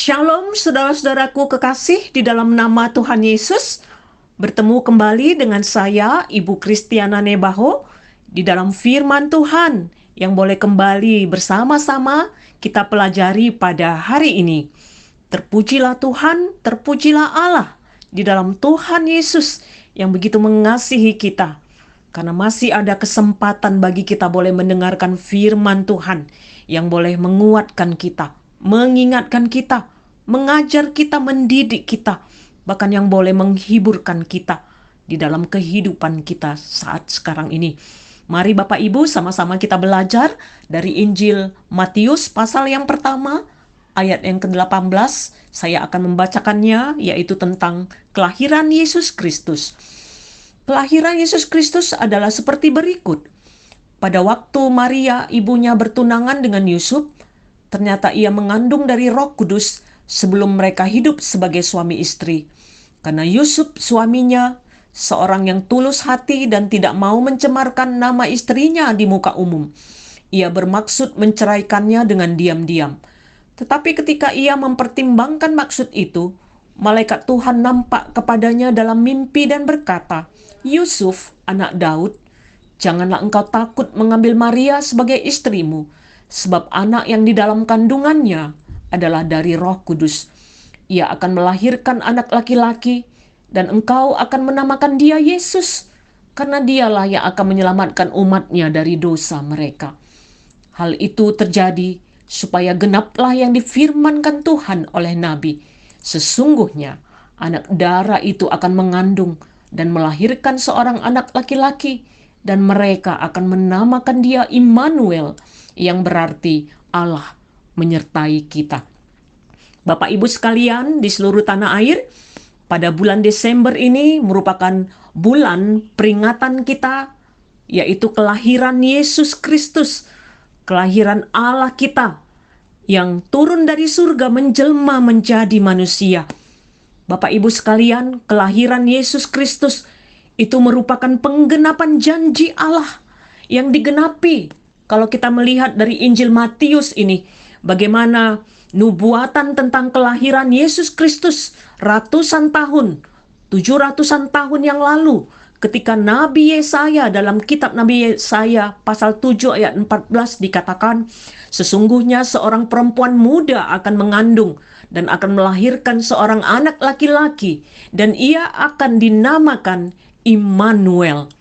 Shalom saudara-saudaraku kekasih di dalam nama Tuhan Yesus. Bertemu kembali dengan saya, Ibu Kristiana Nebaho, di dalam firman Tuhan yang boleh kembali bersama-sama kita pelajari pada hari ini. Terpujilah Tuhan, terpujilah Allah di dalam Tuhan Yesus yang begitu mengasihi kita. Karena masih ada kesempatan bagi kita boleh mendengarkan firman Tuhan yang boleh menguatkan kita, mengingatkan kita, mengajar kita, mendidik kita, bahkan yang boleh menghiburkan kita di dalam kehidupan kita saat sekarang ini. Mari Bapak Ibu sama-sama kita belajar dari Injil Matius pasal yang pertama, ayat yang ke-18. Saya akan membacakannya, yaitu tentang kelahiran Yesus Kristus. Kelahiran Yesus Kristus adalah seperti berikut. Pada waktu Maria ibunya bertunangan dengan Yusuf, ternyata ia mengandung dari Roh Kudus sebelum mereka hidup sebagai suami istri. Karena Yusuf suaminya seorang yang tulus hati dan tidak mau mencemarkan nama istrinya di muka umum, ia bermaksud menceraikannya dengan diam-diam. Tetapi ketika ia mempertimbangkan maksud itu, malaikat Tuhan nampak kepadanya dalam mimpi dan berkata, "Yusuf, anak Daud, janganlah engkau takut mengambil Maria sebagai istrimu, sebab anak yang di dalam kandungannya adalah dari Roh Kudus. Ia akan melahirkan anak laki-laki, dan engkau akan menamakan dia Yesus, karena dialah yang akan menyelamatkan umatnya dari dosa mereka." Hal itu terjadi supaya genaplah yang difirmankan Tuhan oleh Nabi. Sesungguhnya anak darah itu akan mengandung dan melahirkan seorang anak laki-laki, dan mereka akan menamakan dia Immanuel, yang berarti Allah menyertai kita. Bapak Ibu sekalian di seluruh tanah air, pada bulan Desember ini merupakan bulan peringatan kita, yaitu kelahiran Yesus Kristus, kelahiran Allah kita yang turun dari surga menjelma menjadi manusia. Bapak Ibu sekalian, kelahiran Yesus Kristus itu merupakan penggenapan janji Allah yang digenapi. Kalau kita melihat dari Injil Matius ini, bagaimana nubuatan tentang kelahiran Yesus Kristus ratusan tahun, 700-an tahun yang lalu, ketika Nabi Yesaya dalam kitab Nabi Yesaya pasal 7 ayat 14 dikatakan, "Sesungguhnya seorang perempuan muda akan mengandung dan akan melahirkan seorang anak laki-laki, dan ia akan dinamakan Immanuel."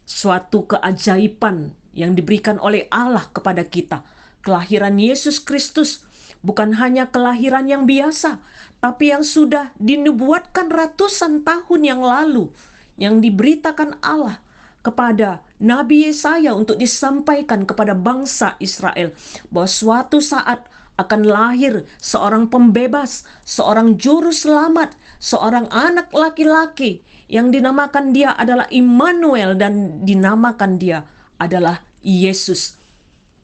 Suatu keajaiban yang diberikan oleh Allah kepada kita. Kelahiran Yesus Kristus bukan hanya kelahiran yang biasa, tapi yang sudah dinubuatkan ratusan tahun yang lalu, yang diberitakan Allah kepada Nabi Yesaya untuk disampaikan kepada bangsa Israel, bahwa suatu saat akan lahir seorang pembebas, seorang juru selamat, seorang anak laki-laki yang dinamakan dia adalah Immanuel dan dinamakan dia adalah Yesus.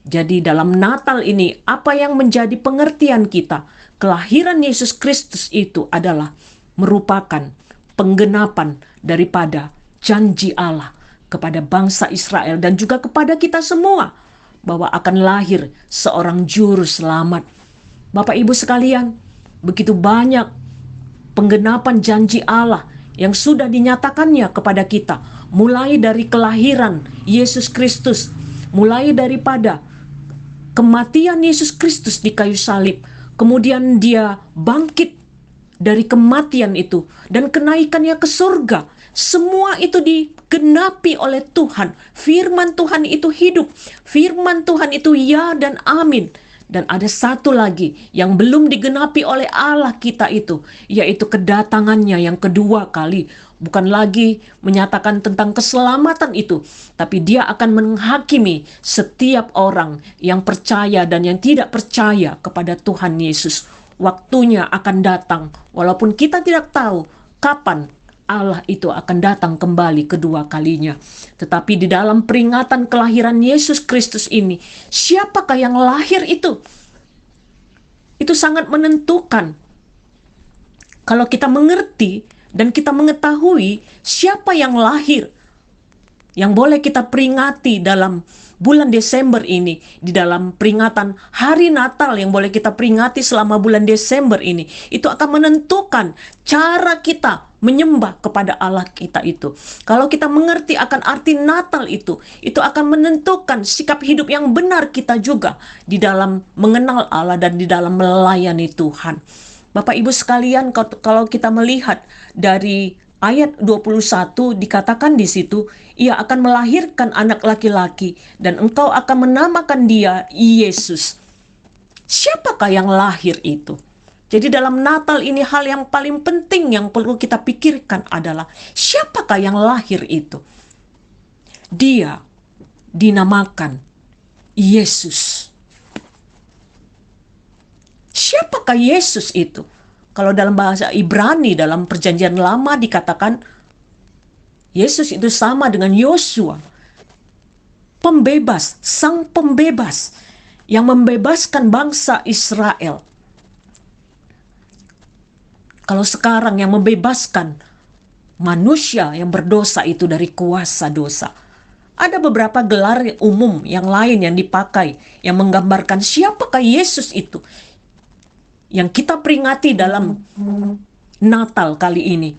Jadi dalam Natal ini, apa yang menjadi pengertian kita? Kelahiran Yesus Kristus itu adalah merupakan penggenapan daripada janji Allah kepada bangsa Israel dan juga kepada kita semua, bahwa akan lahir seorang juru selamat. Bapak Ibu sekalian, begitu banyak penggenapan janji Allah yang sudah dinyatakannya kepada kita, mulai dari kelahiran Yesus Kristus, mulai daripada kematian Yesus Kristus di kayu salib, kemudian dia bangkit dari kematian itu dan kenaikannya ke surga. Semua itu digenapi oleh Tuhan. Firman Tuhan itu hidup. Firman Tuhan itu ya dan amin. Dan ada satu lagi yang belum digenapi oleh Allah kita itu, yaitu kedatangannya yang kedua kali. Bukan lagi menyatakan tentang keselamatan itu, tapi dia akan menghakimi setiap orang yang percaya dan yang tidak percaya kepada Tuhan Yesus. Waktunya akan datang, walaupun kita tidak tahu kapan Allah itu akan datang kembali kedua kalinya. Tetapi di dalam peringatan kelahiran Yesus Kristus ini, siapakah yang lahir itu? Itu sangat menentukan. Kalau kita mengerti dan kita mengetahui siapa yang lahir, yang boleh kita peringati dalam bulan Desember ini, di dalam peringatan hari Natal yang boleh kita peringati selama bulan Desember ini, itu akan menentukan cara kita menyembah kepada Allah kita itu. Kalau kita mengerti akan arti Natal itu akan menentukan sikap hidup yang benar kita juga di dalam mengenal Allah dan di dalam melayani Tuhan. Bapak Ibu sekalian, kalau kita melihat dari ayat 21 dikatakan di situ, ia akan melahirkan anak laki-laki dan engkau akan menamakan dia Yesus. Siapakah yang lahir itu? Jadi dalam Natal ini hal yang paling penting yang perlu kita pikirkan adalah siapakah yang lahir itu? Dia dinamakan Yesus. Siapakah Yesus itu? Kalau dalam bahasa Ibrani, dalam perjanjian lama dikatakan Yesus itu sama dengan Yosua, pembebas, sang pembebas yang membebaskan bangsa Israel. Kalau sekarang yang membebaskan manusia yang berdosa itu dari kuasa dosa. Ada beberapa gelar umum yang lain yang dipakai yang menggambarkan siapakah Yesus itu yang kita peringati dalam Natal kali ini.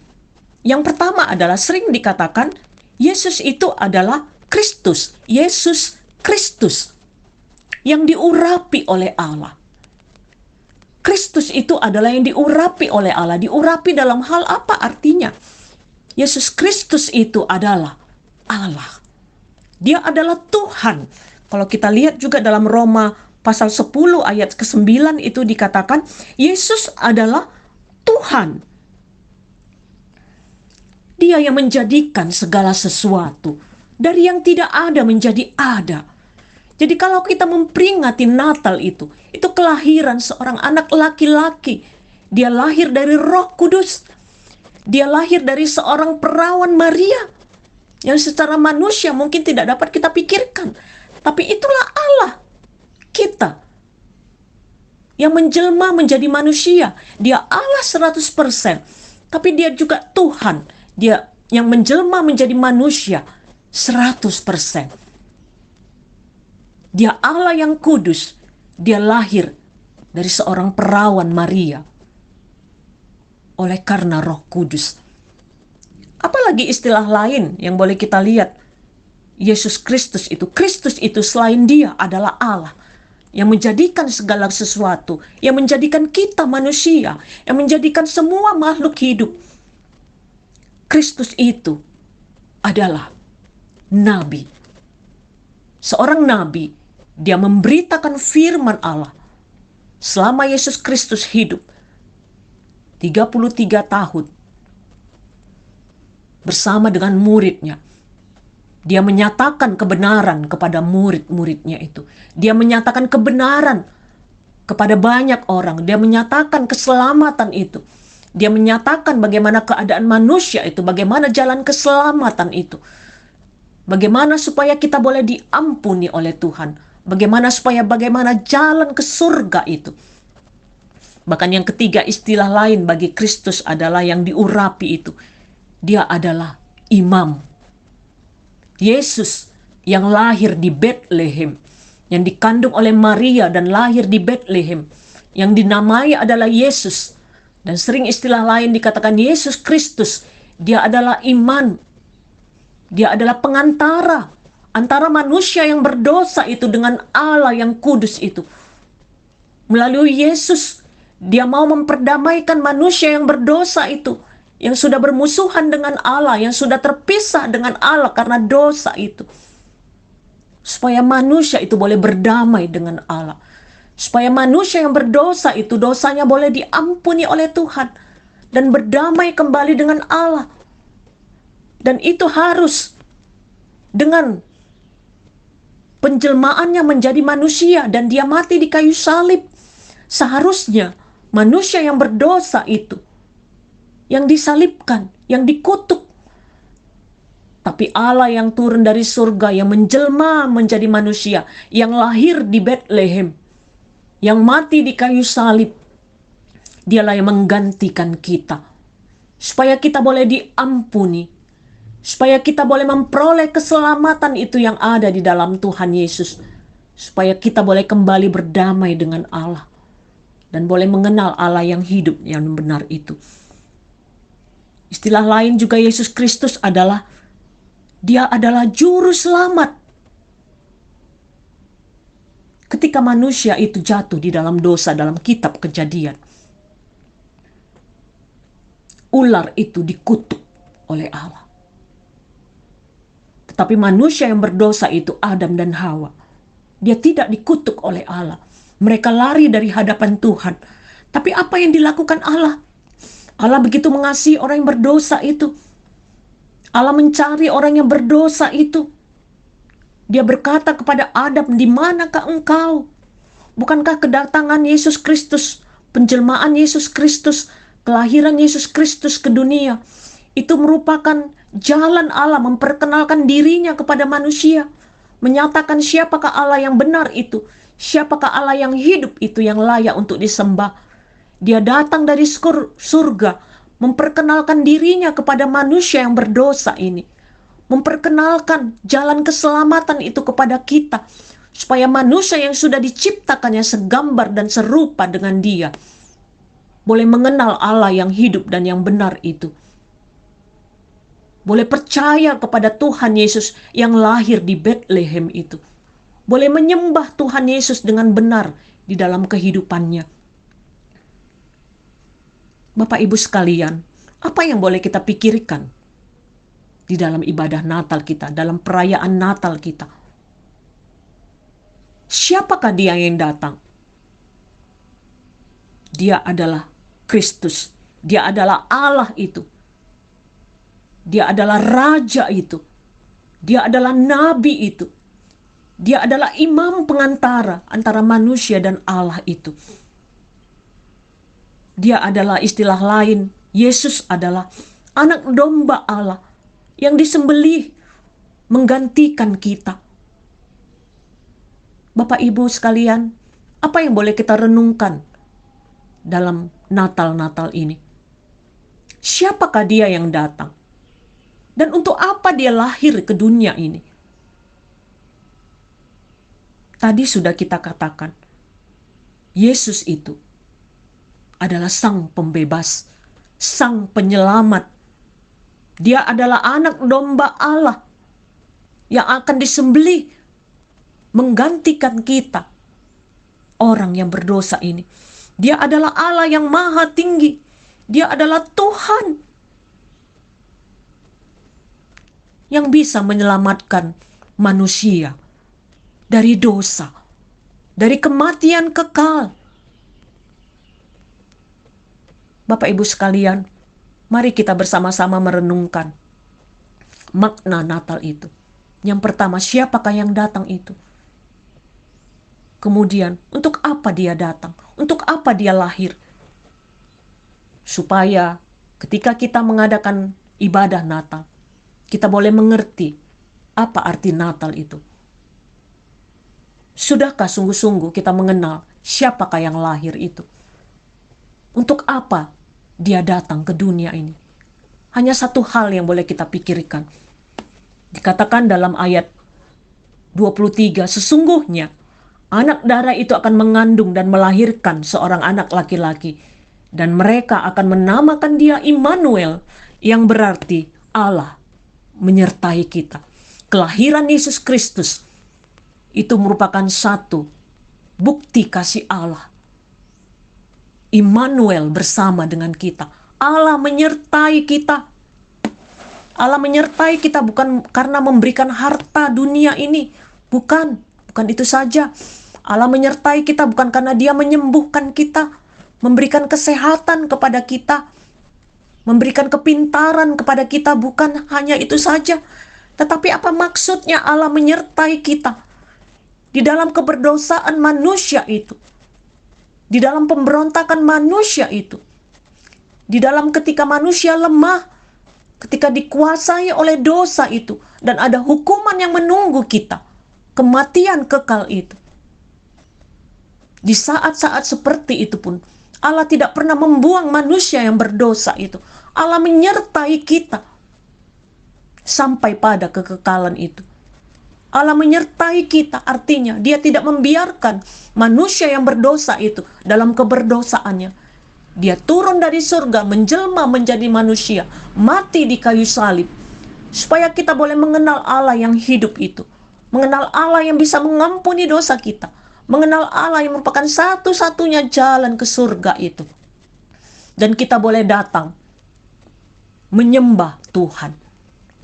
Yang pertama adalah sering dikatakan Yesus itu adalah Kristus. Yesus Kristus yang diurapi oleh Allah. Kristus itu adalah yang diurapi oleh Allah. Diurapi dalam hal apa artinya? Yesus Kristus itu adalah Allah. Dia adalah Tuhan. Kalau kita lihat juga dalam Roma pasal 10 ayat ke-9 itu dikatakan Yesus adalah Tuhan. Dia yang menjadikan segala sesuatu dari yang tidak ada menjadi ada. Jadi kalau kita memperingati Natal itu kelahiran seorang anak laki-laki. Dia lahir dari Roh Kudus. Dia lahir dari seorang perawan Maria yang secara manusia mungkin tidak dapat kita pikirkan. Tapi itulah Allah kita yang menjelma menjadi manusia. Dia Allah 100%, tapi dia juga Tuhan. Dia yang menjelma menjadi manusia 100%. Dia Allah yang kudus. Dia lahir dari seorang perawan Maria oleh karena Roh Kudus. Apalagi istilah lain yang boleh kita lihat. Yesus Kristus itu selain dia adalah Allah yang menjadikan segala sesuatu, yang menjadikan kita manusia, yang menjadikan semua makhluk hidup. Kristus itu adalah nabi. Seorang nabi, dia memberitakan firman Allah. Selama Yesus Kristus hidup 33 tahun bersama dengan muridnya, dia menyatakan kebenaran kepada murid-muridnya itu. Dia menyatakan kebenaran kepada banyak orang. Dia menyatakan keselamatan itu. Dia menyatakan bagaimana keadaan manusia itu, bagaimana jalan keselamatan itu. Bagaimana supaya kita boleh diampuni oleh Tuhan. Bagaimana jalan ke surga itu. Bahkan yang ketiga istilah lain bagi Kristus adalah yang diurapi itu. Dia adalah imam. Yesus yang lahir di Bethlehem, yang dikandung oleh Maria dan lahir di Bethlehem, yang dinamai adalah Yesus. Dan sering istilah lain dikatakan Yesus Kristus. Dia adalah iman. Dia adalah pengantara antara manusia yang berdosa itu dengan Allah yang kudus itu. Melalui Yesus, dia mau memperdamaikan manusia yang berdosa itu, yang sudah bermusuhan dengan Allah, yang sudah terpisah dengan Allah karena dosa itu. Supaya manusia itu boleh berdamai dengan Allah. Supaya manusia yang berdosa itu dosanya boleh diampuni oleh Tuhan dan berdamai kembali dengan Allah. Dan itu harus dengan penjelmaannya menjadi manusia dan dia mati di kayu salib. Seharusnya manusia yang berdosa itu yang disalibkan, yang dikutuk. Tapi Allah yang turun dari surga, yang menjelma menjadi manusia, yang lahir di Bethlehem, yang mati di kayu salib, dialah yang menggantikan kita. Supaya kita boleh diampuni, supaya kita boleh memperoleh keselamatan itu yang ada di dalam Tuhan Yesus, supaya kita boleh kembali berdamai dengan Allah dan boleh mengenal Allah yang hidup, yang benar itu. Istilah lain juga Yesus Kristus adalah Dia adalah juru selamat. Ketika manusia itu jatuh di dalam dosa dalam kitab Kejadian, ular itu dikutuk oleh Allah. Tetapi manusia yang berdosa itu Adam dan Hawa, dia tidak dikutuk oleh Allah. Mereka lari dari hadapan Tuhan. Tapi apa yang dilakukan Allah? Allah begitu mengasihi orang yang berdosa itu. Allah mencari orang yang berdosa itu. Dia berkata kepada Adam, "Di manakah engkau?" Bukankah kedatangan Yesus Kristus, penjelmaan Yesus Kristus, kelahiran Yesus Kristus ke dunia, itu merupakan jalan Allah memperkenalkan dirinya kepada manusia, menyatakan siapakah Allah yang benar itu, siapakah Allah yang hidup itu yang layak untuk disembah. Dia datang dari surga, memperkenalkan dirinya kepada manusia yang berdosa ini, memperkenalkan jalan keselamatan itu kepada kita, supaya manusia yang sudah diciptakannya segambar dan serupa dengan Dia boleh mengenal Allah yang hidup dan yang benar itu. Boleh percaya kepada Tuhan Yesus yang lahir di Bethlehem itu. Boleh menyembah Tuhan Yesus dengan benar di dalam kehidupannya. Bapak Ibu sekalian, apa yang boleh kita pikirkan di dalam ibadah Natal kita, dalam perayaan Natal kita? Siapakah Dia yang datang? Dia adalah Kristus. Dia adalah Allah itu. Dia adalah Raja itu. Dia adalah Nabi itu. Dia adalah imam pengantara antara manusia dan Allah itu. Dia adalah, istilah lain, Yesus adalah anak domba Allah yang disembelih menggantikan kita. Bapak Ibu sekalian, apa yang boleh kita renungkan dalam Natal-Natal ini? Siapakah Dia yang datang? Dan untuk apa Dia lahir ke dunia ini? Tadi sudah kita katakan, Yesus itu adalah Sang Pembebas, Sang Penyelamat. Dia adalah anak domba Allah yang akan disembelih menggantikan kita, orang yang berdosa ini. Dia adalah Allah yang maha tinggi. Dia adalah Tuhan yang bisa menyelamatkan manusia dari dosa, dari kematian kekal. Bapak Ibu sekalian, mari kita bersama-sama merenungkan makna Natal itu. Yang pertama, siapakah yang datang itu? Kemudian, untuk apa Dia datang? Untuk apa Dia lahir? Supaya ketika kita mengadakan ibadah Natal, kita boleh mengerti apa arti Natal itu. Sudahkah sungguh-sungguh kita mengenal siapakah yang lahir itu? Untuk apa Dia datang ke dunia ini? Hanya satu hal yang boleh kita pikirkan. Dikatakan dalam ayat 23, sesungguhnya anak darah itu akan mengandung dan melahirkan seorang anak laki-laki, dan mereka akan menamakan Dia Immanuel, yang berarti Allah menyertai kita. Kelahiran Yesus Kristus itu merupakan satu bukti kasih Allah. Immanuel bersama dengan kita. Allah menyertai kita. Allah menyertai kita bukan karena memberikan harta dunia ini. Bukan itu saja. Allah menyertai kita bukan karena Dia menyembuhkan kita, memberikan kesehatan kepada kita, memberikan kepintaran kepada kita. Bukan hanya itu saja. Tetapi apa maksudnya Allah menyertai kita? Di dalam keberdosaan manusia itu, di dalam pemberontakan manusia itu, di dalam ketika manusia lemah, ketika dikuasai oleh dosa itu, dan ada hukuman yang menunggu kita, kematian kekal itu. Di saat-saat seperti itu pun, Allah tidak pernah membuang manusia yang berdosa itu. Allah menyertai kita. sampai pada kekekalan itu. Allah menyertai kita, artinya Dia tidak membiarkan manusia yang berdosa itu dalam keberdosaannya. Dia turun dari surga, menjelma menjadi manusia, mati di kayu salib, supaya kita boleh mengenal Allah yang hidup itu, mengenal Allah yang bisa mengampuni dosa kita, mengenal Allah yang merupakan satu-satunya jalan ke surga itu. Dan kita boleh datang menyembah Tuhan,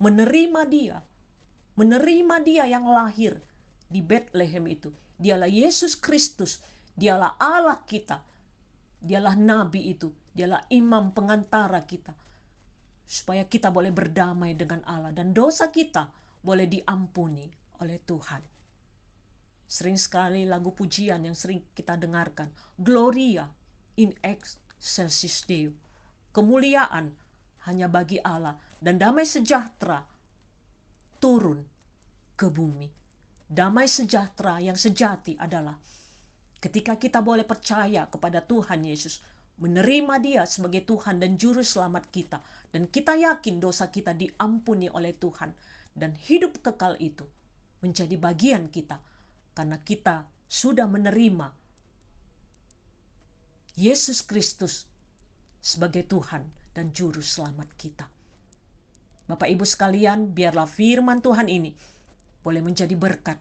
menerima Dia yang lahir di Bethlehem itu. Dialah Yesus Kristus, Dialah Allah kita, Dialah Nabi itu, Dialah imam pengantara kita, supaya kita boleh berdamai dengan Allah dan dosa kita boleh diampuni oleh Tuhan. Sering sekali lagu pujian yang sering kita dengarkan, Gloria in excelsis Deo, kemuliaan hanya bagi Allah, dan damai sejahtera turun ke bumi. Damai sejahtera yang sejati adalah ketika kita boleh percaya kepada Tuhan Yesus, menerima Dia sebagai Tuhan dan Juru Selamat kita, dan kita yakin dosa kita diampuni oleh Tuhan, dan hidup kekal itu menjadi bagian kita, karena kita sudah menerima Yesus Kristus sebagai Tuhan dan Juru Selamat kita. Bapak Ibu sekalian, biarlah firman Tuhan ini boleh menjadi berkat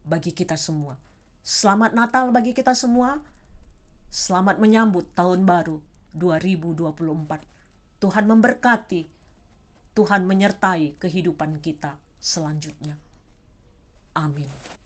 bagi kita semua. Selamat Natal bagi kita semua. Selamat menyambut tahun baru 2024. Tuhan memberkati, Tuhan menyertai kehidupan kita selanjutnya. Amin.